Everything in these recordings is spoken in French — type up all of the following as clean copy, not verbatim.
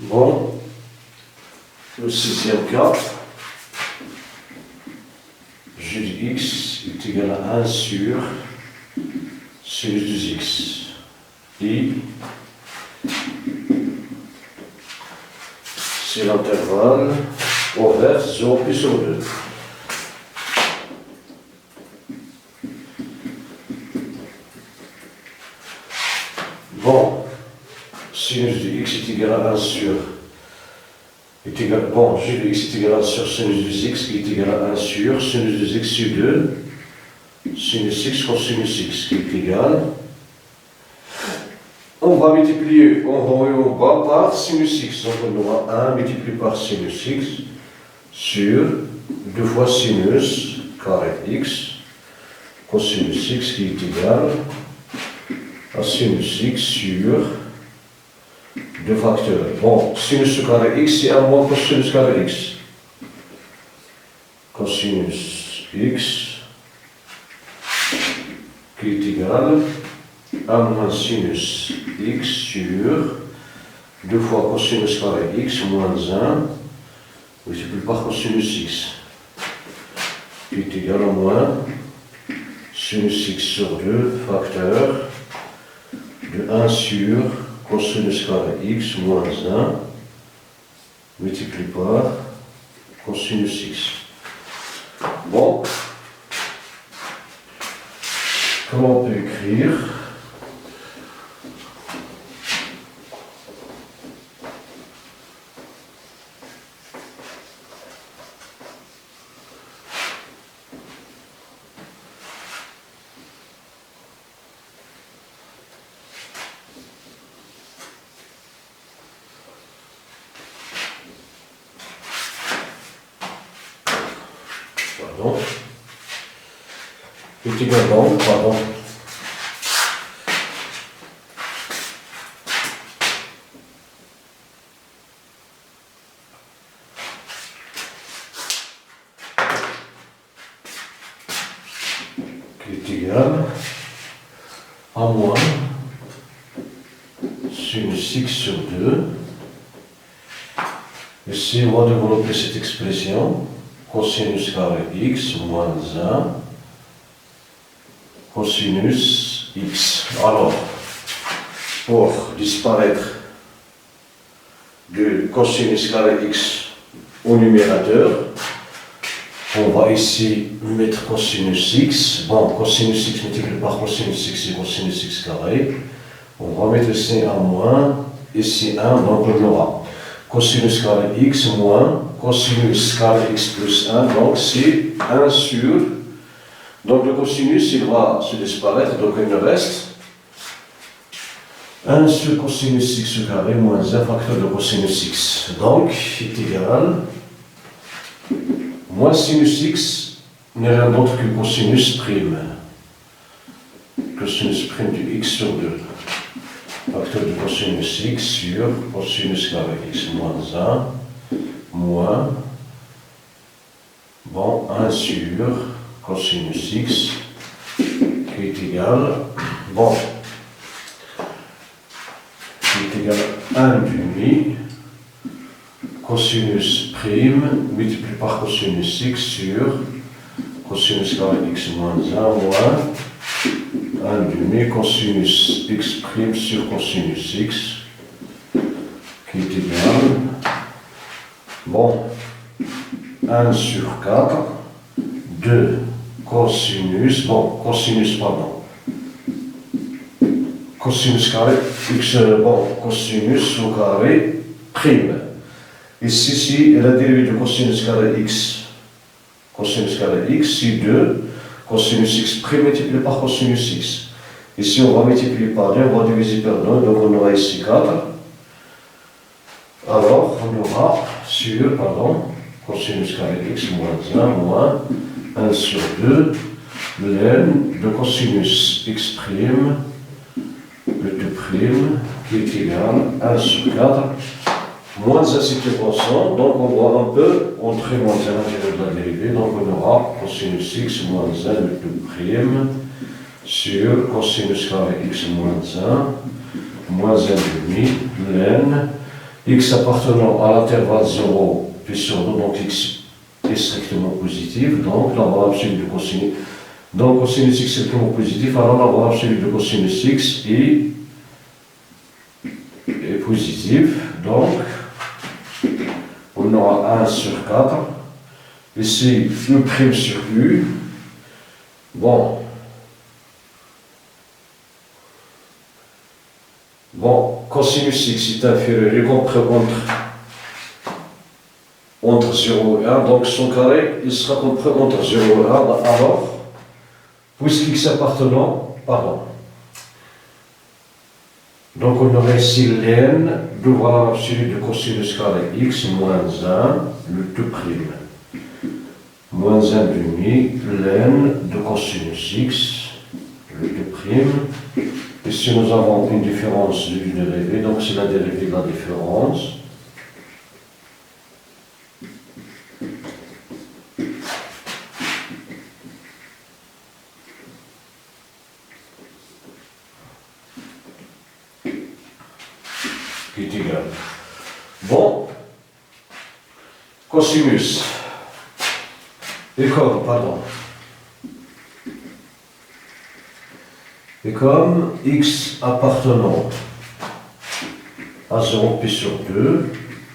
Bon, le sixième cas, j de x est égal à 1 sur sinus de x. I, c'est l'intervalle ouvert 0 plus sur 2. Bon, sinus de x est égal à 1 sur j de x est égal à 1 sur sinus de x qui est égal à 1 sur sinus de x sur 2 sinus x cosinus x qui est égal. On va multiplier en haut et en bas par sinus x. Donc on aura 1 multiplié par sinus x sur 2 fois sinus carré x cosinus x qui est égal à sinus x sur 2 facteurs. Bon, sinus carré x c'est 1 moins cosinus carré x. Cosinus x qui est égal à 1 moins sinus x sur 2 fois cosinus carré x moins 1 multiplié par cosinus x qui est égal à moins sinus x sur 2 facteur de 1 sur cosinus carré x moins 1 multiplié par cosinus x. Bon, comment on peut écrire? Pardon. Est égal donc, pardon. Qui est égal à moins sinus x sur 2. Ici, on va développer cette expression. Cosinus carré x moins 1 cosinus x. Alors, pour disparaître de cosinus carré x au numérateur, on va ici mettre cosinus x. Bon, cosinus x multiplié par cosinus x c'est cosinus x carré. On va mettre ici un moins, ici 1, donc on aura cosinus carré x moins cosinus carré x plus 1, donc c'est 1 sur, donc le cosinus il va se disparaître, donc il nous reste 1 sur cosinus x carré moins 1 facteur de cosinus x, donc est égal, moins sinus x n'est rien d'autre que cosinus prime de x sur 2. Facteur de cosinus x sur cosinus carré x moins 1 moins, bon, 1 sur cosinus x qui est égal, bon, qui est égal à 1 demi cosinus prime multiplié par cosinus x sur cosinus carré x moins 1 moins 1 demi cosinus x prime sur cosinus x qui est égal, bon, 1 sur 4, 2 cosinus, bon, cosinus carré x, bon, cosinus au carré prime. Ici, si la dérivée de cosinus carré x, c'est 2 cosinus x prime multiplié par cosinus x. Ici, on va multiplier par 2, on va diviser par 2, donc on aura ici 4. Alors, on aura sur, pardon, cosinus carré x moins 1 moins 1 sur 2 ln de cosinus x prime le 2 prime qui est égal à 1 sur 4 moins 1 c'était constant, donc on voit un peu entrer moins 1 à l'intérieur de la dérivée, donc on aura cosinus x moins 1 le 2 prime sur cosinus carré x moins 1 moins 1 demi ln x appartenant à l'intervalle 0 pi sur 2, donc x est strictement positif, donc la valeur absolue de cosinus. Donc cosinus x est strictement positif, alors la valeur absolue de cosinus x est positive, donc on aura 1 sur 4, ici u' sur u, bon, cosinus x est inférieur et compris entre 0 et 1, donc son carré, il sera compris entre 0 et 1, alors, puisqu'x appartenant, donc on aurait ici ln de valeur absolue de cosinus carré x moins 1, le tout prime, moins 1 demi, ln de cosinus x, le tout prime. Ici nous avons une différence du dérivé, donc c'est la dérivée de la différence. Qui est égal. Bon, cosinus, et comme x appartenant à 0 pi sur 2,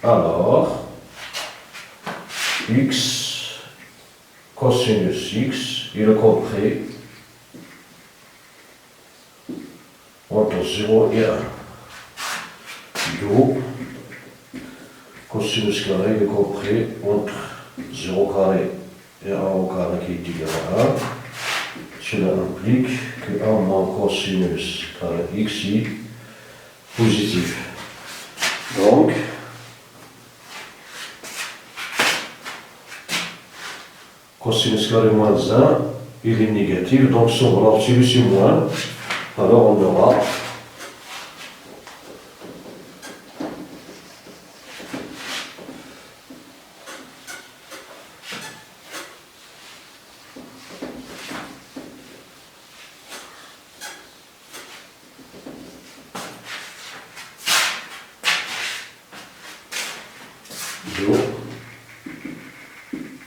alors x cosinus x, il est compris entre 0 et 1. D'où cosinus carré est compris entre 0 carré et 1 au carré qui est égal à 1. Cela implique que 1 moins cosinus carré x est positif. Donc, cosinus carré moins 1, il est négatif, donc son valeur absolue c'est moins. Alors on aura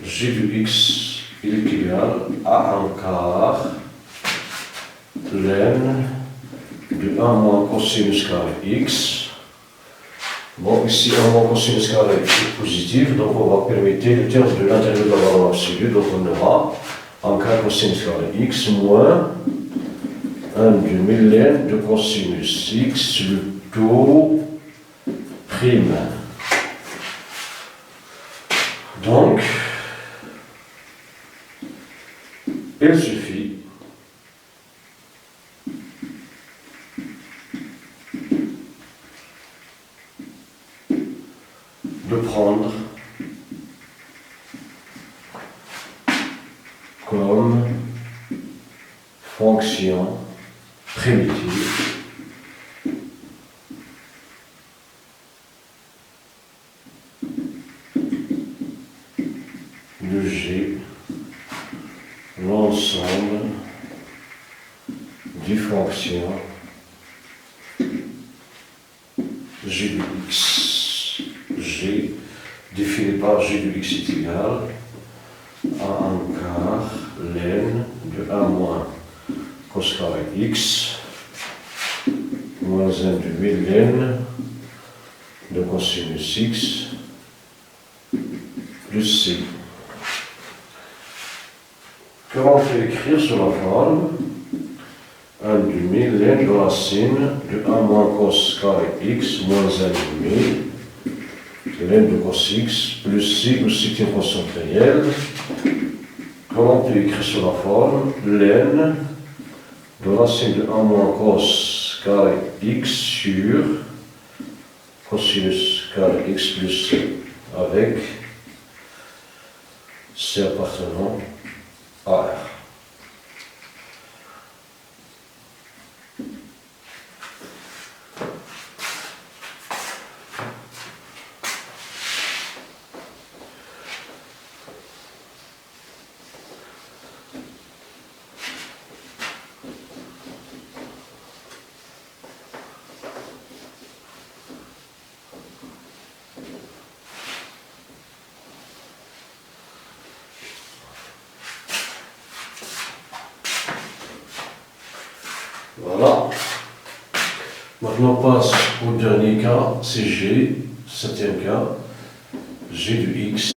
g de x il est égal à 1 quart ln de 1 moins cosinus carré x. Bon, ici 1 moins cosinus carré est positif, donc on va permettre le terme de l'intérieur de la valeur absolue, donc on aura 1 quart cosinus carré x moins 1 demi ln de cosinus x, le tout prime. Donc, il suffit de prendre comme fonction primitive de G l'ensemble des fonctions g de x. G défini par g de x est égal à 1 quart ln de 1 moins cos carré x moins 1 demi ln de cosinus x plus c. Que l'on peut écrire sur la forme 1 demi ln de racine de 1 moins cos carré x moins 1 demi ln de cos x plus c, où c est une constante réelle. Que l'on peut écrire sur la forme ln de racine de 1 moins cos carré x sur cosinus carré x plus c avec c appartenant à R. Voilà. Maintenant, on passe au dernier cas, c'est G, septième cas, G de x.